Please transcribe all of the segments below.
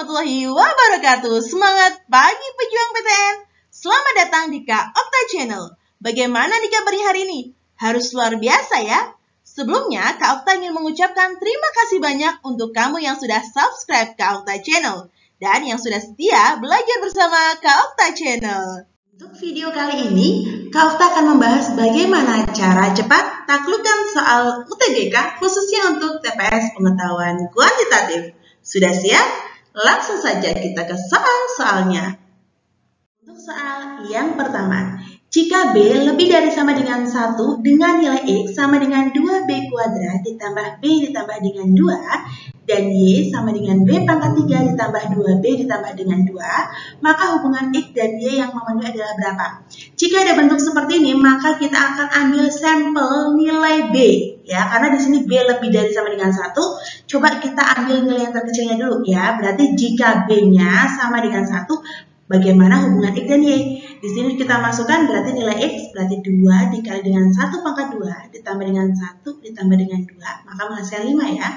warahmatullahi wabarakatuh. Semangat pagi pejuang PTN. Selamat datang di Kak Okta Channel. Bagaimana nih kabarnya hari ini? Harus luar biasa ya. Sebelumnya, Kak Okta ingin mengucapkan terima kasih banyak untuk kamu yang sudah subscribe Kak Okta Channel dan yang sudah setia belajar bersama Kak Okta Channel. Untuk video kali ini, Kak Okta akan membahas bagaimana cara cepat taklukkan soal UTBK khususnya untuk TPS pengetahuan kuantitatif. Sudah siap? Langsung saja kita ke soal-soalnya. Untuk soal yang pertama, jika B lebih dari sama dengan 1 dengan nilai X sama dengan 2B kuadrat ditambah B ditambah dengan 2 dan Y sama dengan B pangkat 3 ditambah 2B ditambah dengan 2, maka hubungan X dan Y yang memenuhi adalah berapa? Jika ada bentuk seperti ini, maka kita akan ambil sampel nilai B. Ya, karena di sini B lebih dari sama dengan 1, coba kita ambil nilai yang terkecilnya dulu ya. Berarti jika B-nya sama dengan 1, bagaimana hubungan X dan Y? Di sini kita masukkan berarti nilai X berarti 2 dikali dengan 1 pangkat 2 ditambah dengan 1 ditambah dengan 2, maka menghasilkan 5 ya.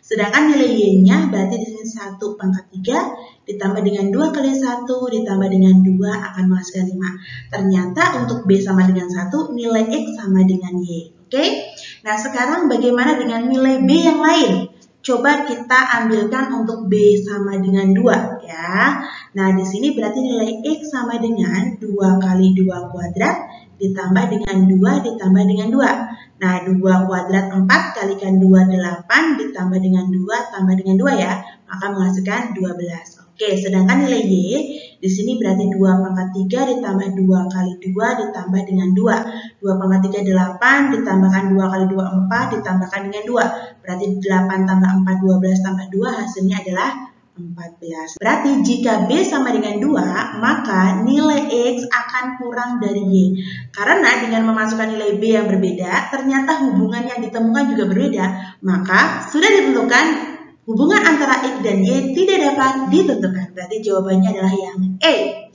Sedangkan nilai Y-nya berarti di sini 1 pangkat 3 ditambah dengan 2 kali 1 ditambah dengan 2 akan menghasilkan 5. Ternyata untuk B sama dengan 1, nilai X sama dengan Y. Oke? Nah, sekarang bagaimana dengan nilai B yang lain? Coba kita ambilkan untuk B sama dengan 2 ya. Nah, di sini berarti nilai X sama dengan 2 kali 2 kuadrat ditambah dengan 2 ditambah dengan 2. Nah, 2 kuadrat 4 kalikan 2 8 ditambah dengan 2 tambah dengan 2 ya. Maka menghasilkan 12. Oke, sedangkan nilai Y di sini berarti 2 pangkat 3 ditambah 2 kali 2 ditambah dengan 2. 2 pangkat 3 8 ditambahkan 2 kali 2 4 ditambahkan dengan 2. Berarti 8 tambah 4 12 tambah 2 hasilnya adalah 14. Berarti jika B sama dengan 2, maka nilai X akan kurang dari Y. Karena dengan memasukkan nilai B yang berbeda, ternyata hubungan yang ditemukan juga berbeda. Maka sudah ditentukan hubungan antara X dan Y tidak dapat ditentukan. Berarti jawabannya adalah yang E.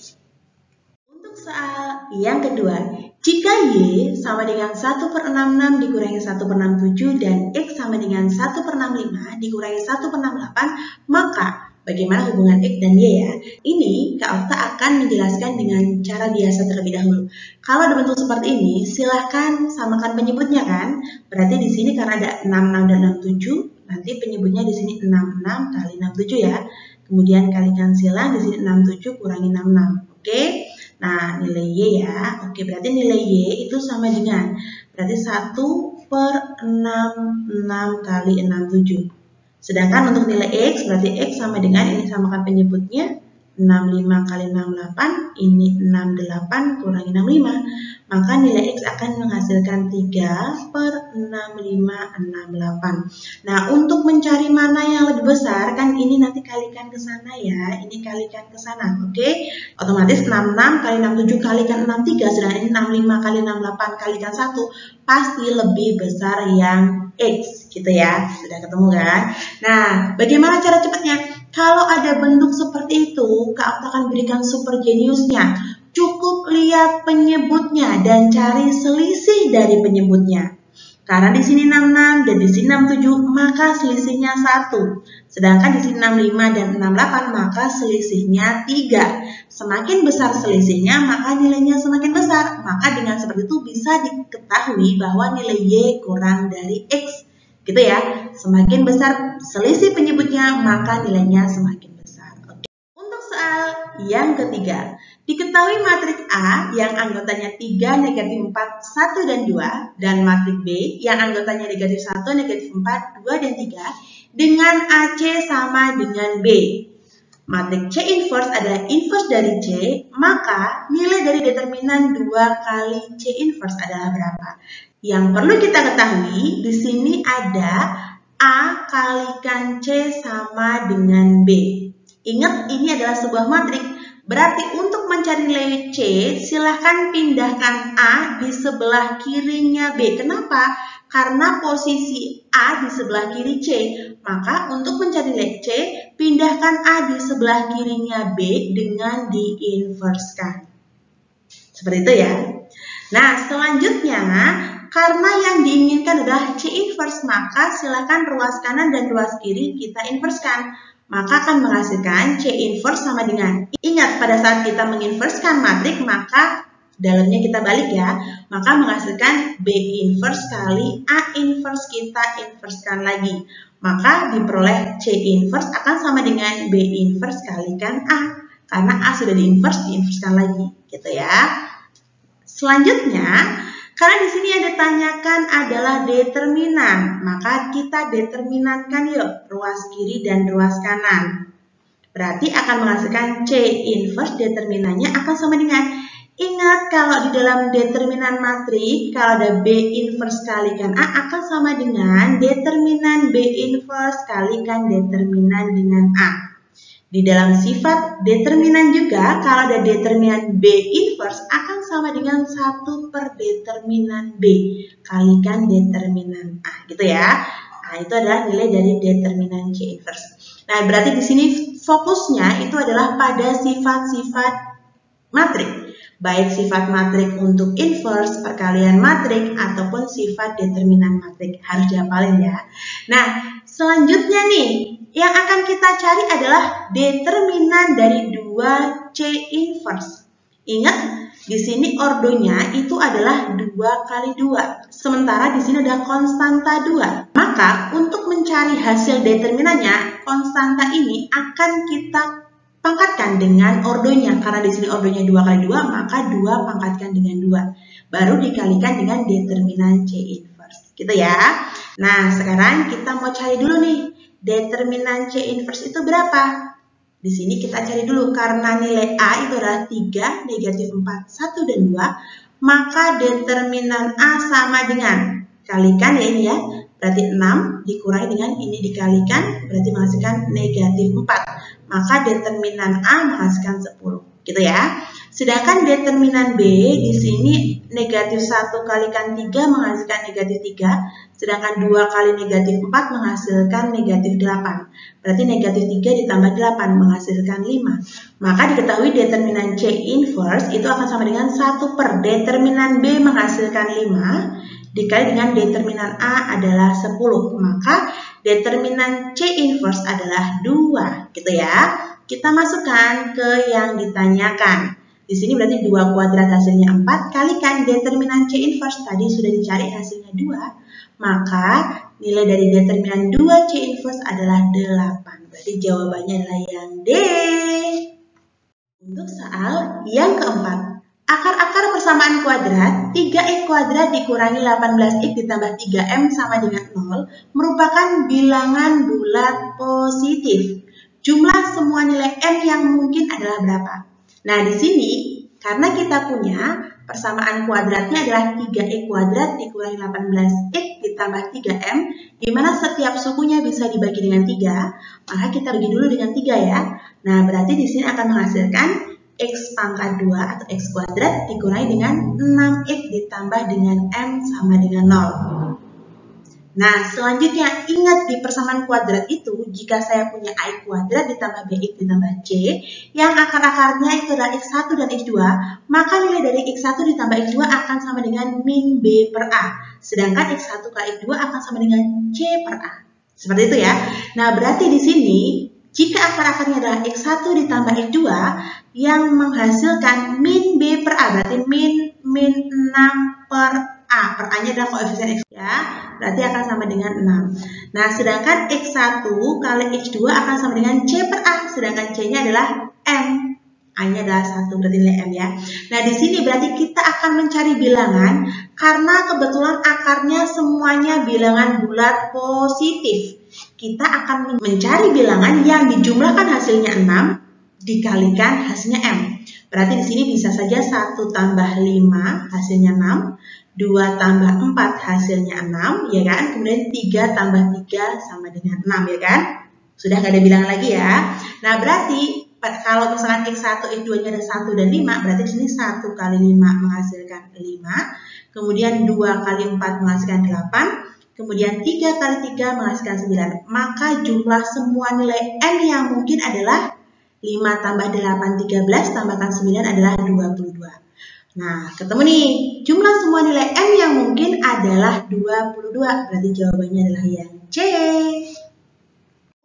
Untuk soal yang kedua, jika Y sama dengan 1/66 dikurangi 1/67 dan X sama dengan 1/65 dikurangi 1/68, maka bagaimana hubungan X dan Y ya? Ini Kak Okta akan menjelaskan dengan cara biasa terlebih dahulu. Kalau ada bentuk seperti ini, silahkan samakan penyebutnya kan. Berarti di sini karena ada 66 dan 67, nanti penyebutnya di sini 66 kali 67 ya. Kemudian kalikan silang di sini 67 kurangi 66. Oke? Nah, nilai Y ya. Oke, berarti nilai Y itu sama dengan berarti 1/66 kali 67. Sedangkan untuk nilai X, berarti X sama dengan, ini samakan penyebutnya, 65 kali 68, ini 68 kurangi 65. Maka nilai X akan menghasilkan 3/6568. Nah, untuk mencari mana yang lebih besar, kan ini nanti kalikan ke sana ya, ini kalikan ke sana, oke? Otomatis 66 kali 67 kalikan 63, sedangkan ini 65 kali 68 kalikan 1, pasti lebih besar yang X, gitu ya. Sudah ketemu kan? Nah, bagaimana cara cepatnya? Kalau ada bentuk seperti itu, Kak Okta akan berikan super jeniusnya. Cukup lihat penyebutnya dan cari selisih dari penyebutnya. Karena di sini 66 dan di sini 67, maka selisihnya 1. Sedangkan di sini 65 dan 68, maka selisihnya 3. Semakin besar selisihnya, maka nilainya semakin besar. Maka dengan seperti itu bisa diketahui bahwa nilai Y kurang dari X. Gitu ya. Semakin besar selisih penyebutnya, maka nilainya semakin besar. Oke. Untuk soal yang ketiga, diketahui matriks A yang anggotanya 3, negatif 4, 1, dan 2, dan matriks B yang anggotanya negatif 1, negatif 4, 2, dan 3 dengan AC sama dengan B. Matriks C inverse adalah inverse dari C, maka nilai dari determinan 2 kali C inverse adalah berapa? Yang perlu kita ketahui, di sini ada A kalikan C sama dengan B. Ingat, ini adalah sebuah matriks. Berarti untuk mencari nilai C, silahkan pindahkan A di sebelah kirinya B. Kenapa? Karena posisi A di sebelah kiri C. Maka untuk mencari nilai C, pindahkan A di sebelah kirinya B dengan diinverskan. Seperti itu ya. Nah, selanjutnya, karena yang diinginkan adalah C inverse, maka silakan ruas kanan dan ruas kiri kita inverskan. maka akan menghasilkan C inverse sama dengan, ingat pada saat kita menginverskan matrik maka dalamnya kita balik ya, maka menghasilkan B inverse kali A inverse kita inverskan lagi. Maka diperoleh C inverse akan sama dengan B inverse kalikan A. Karena A sudah diinverskan lagi, gitu ya. Selanjutnya, karena di sini yang ditanyakan adalah determinan, maka kita determinankan yuk ruas kiri dan ruas kanan. Berarti akan menghasilkan C inverse determinannya akan sama dengan, ingat kalau di dalam determinan matrik, kalau ada B inverse kalikan A akan sama dengan determinan B inverse kalikan determinan dengan A. Di dalam sifat determinan juga, kalau ada determinan B inverse akan sama dengan 1 per determinan B kalikan determinan A, gitu ya. Nah, itu adalah nilai dari determinan C inverse. Nah, berarti di sini fokusnya itu adalah pada sifat-sifat matrik. Baik sifat matrik untuk inverse, perkalian matrik, ataupun sifat determinan matrik. Harus dihafalin ya. Nah, selanjutnya nih, yang akan kita cari adalah determinan dari 2C inverse. Ingat, di sini ordonya itu adalah 2 kali 2. Sementara di sini ada konstanta 2. Maka, untuk mencari hasil determinannya, konstanta ini akan kita pangkatkan dengan ordonya. Karena di sini ordonya 2 kali 2, maka 2 pangkatkan dengan 2. Baru dikalikan dengan determinan C inverse. Gitu ya. Nah, sekarang kita mau cari dulu nih. Determinan C inverse itu berapa? Di sini kita cari dulu. Karena nilai A itu adalah 3, negatif 4, 1, dan 2. Maka determinan A sama dengan, kalikan ya ini ya. Berarti 6 dikurangi dengan ini dikalikan, berarti menghasilkan negatif 4. Maka determinan A menghasilkan 10. Gitu ya. Sedangkan determinan B di sini negatif 1 kalikan 3 menghasilkan negatif 3. Sedangkan 2 kali negatif 4 menghasilkan negatif 8. Berarti negatif 3 ditambah 8 menghasilkan 5. Maka diketahui determinan C inverse itu akan sama dengan 1 per determinan B menghasilkan 5 dikali dengan determinan A adalah 10. Maka determinan C inverse adalah 2. Gitu ya. Kita masukkan ke yang ditanyakan. Di sini berarti 2 kuadrat hasilnya 4 kalikan determinan C inverse tadi sudah dicari hasilnya 2. Maka nilai dari determinan 2C inverse adalah 8. Berarti jawabannya adalah yang D. Untuk soal yang keempat, akar-akar persamaan kuadrat 3x kuadrat dikurangi 18x ditambah 3m sama dengan 0 merupakan bilangan bulat positif. Jumlah semua nilai m yang mungkin adalah berapa? Nah, di sini karena kita punya persamaan kuadratnya adalah 3x kuadrat dikurangi 18x ditambah 3m, di mana setiap sukunya bisa dibagi dengan 3, maka kita bagi dulu dengan 3 ya. Nah, berarti di sini akan menghasilkan x pangkat 2 atau x kuadrat dikurangi dengan 6x ditambah dengan m sama dengan 0. Nah, selanjutnya ingat di persamaan kuadrat itu, jika saya punya I kuadrat ditambah BX ditambah C, yang akar-akarnya itu adalah X1 dan X2, maka nilai dari X1 ditambah X2 akan sama dengan min B per A. Sedangkan X1 kali X2 akan sama dengan C per A. Seperti itu ya. Nah, berarti di sini, jika akar-akarnya adalah X1 ditambah X2, yang menghasilkan min B per A, berarti min 6 per A. Per A-nya adalah koefisien X ya, berarti akan sama dengan 6. Nah, sedangkan X1 kali X2 akan sama dengan C per A, sedangkan C-nya adalah M. A-nya adalah 1, berarti nilai M ya. Nah, di sini berarti kita akan mencari bilangan, karena kebetulan akarnya semuanya bilangan bulat positif. Kita akan mencari bilangan yang dijumlahkan hasilnya 6, dikalikan hasilnya M. Berarti di sini bisa saja 1 tambah 5 hasilnya 6, 2 tambah 4 hasilnya 6, ya kan? Kemudian 3 tambah 3 sama dengan 6, ya kan? Sudah nggak ada bilangan lagi ya. Nah, berarti kalau misalkan X1, X2-nya ada 1 dan 5, berarti di sini 1 kali 5 menghasilkan 5, kemudian 2 kali 4 menghasilkan 8, kemudian 3 kali 3 menghasilkan 9. Maka jumlah semua nilai M yang mungkin adalah 5 tambah 8, 13, tambahkan 9 adalah 22. Nah, ketemu nih, jumlah semua nilai M yang mungkin adalah 22, berarti jawabannya adalah yang C.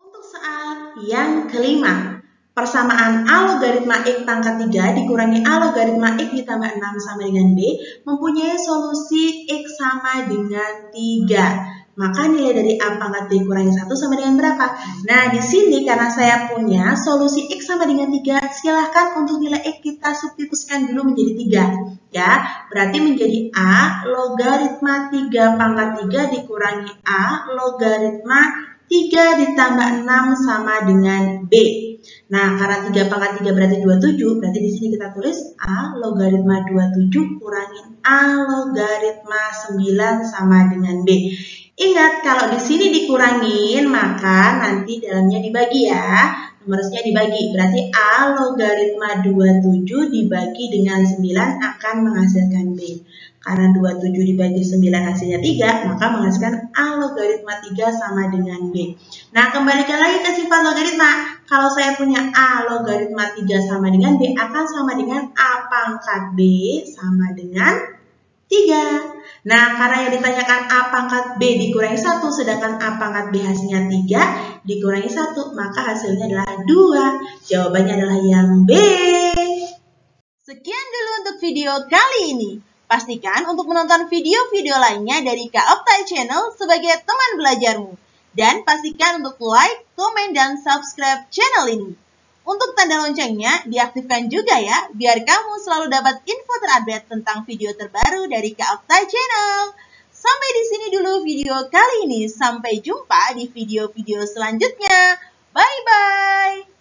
Untuk soal yang kelima. Persamaan A logaritma X pangkat 3 dikurangi A logaritma X ditambah 6 sama dengan B mempunyai solusi X sama dengan 3. Maka nilai dari A pangkat B kurangi 1 sama dengan berapa? Nah, di sini karena saya punya solusi X sama dengan 3, silahkan untuk nilai X kita substitusikan dulu menjadi 3. Ya, berarti menjadi A logaritma 3 pangkat 3 dikurangi A logaritma 3 ditambah 6 sama dengan B. Nah, karena 3 pangkat 3 berarti 27, berarti di sini kita tulis A logaritma 27 kurangin A logaritma 9 sama dengan B. Ingat, kalau di sini dikurangin, maka nanti dalamnya dibagi ya. Numerusnya dibagi, berarti A logaritma 27 dibagi dengan 9 akan menghasilkan B. Karena 27 dibagi 9 hasilnya 3, maka menghasilkan A logaritma 3 sama dengan B. Nah, kembalikan lagi ke sifat logaritma. Kalau saya punya A logaritma 3 sama dengan B, akan sama dengan A pangkat B sama dengan 3. Nah, karena yang ditanyakan A pangkat B dikurangi 1, sedangkan A pangkat B hasilnya 3, dikurangi 1, maka hasilnya adalah 2. Jawabannya adalah yang B. Sekian dulu untuk video kali ini. Pastikan untuk menonton video-video lainnya dari Kak Okta Channel sebagai teman belajarmu. Dan pastikan untuk like, komen, dan subscribe channel ini. Untuk tanda loncengnya diaktifkan juga ya, biar kamu selalu dapat info terupdate tentang video terbaru dari Kak Okta Channel. Sampai di sini dulu video kali ini. Sampai jumpa di video-video selanjutnya. Bye-bye.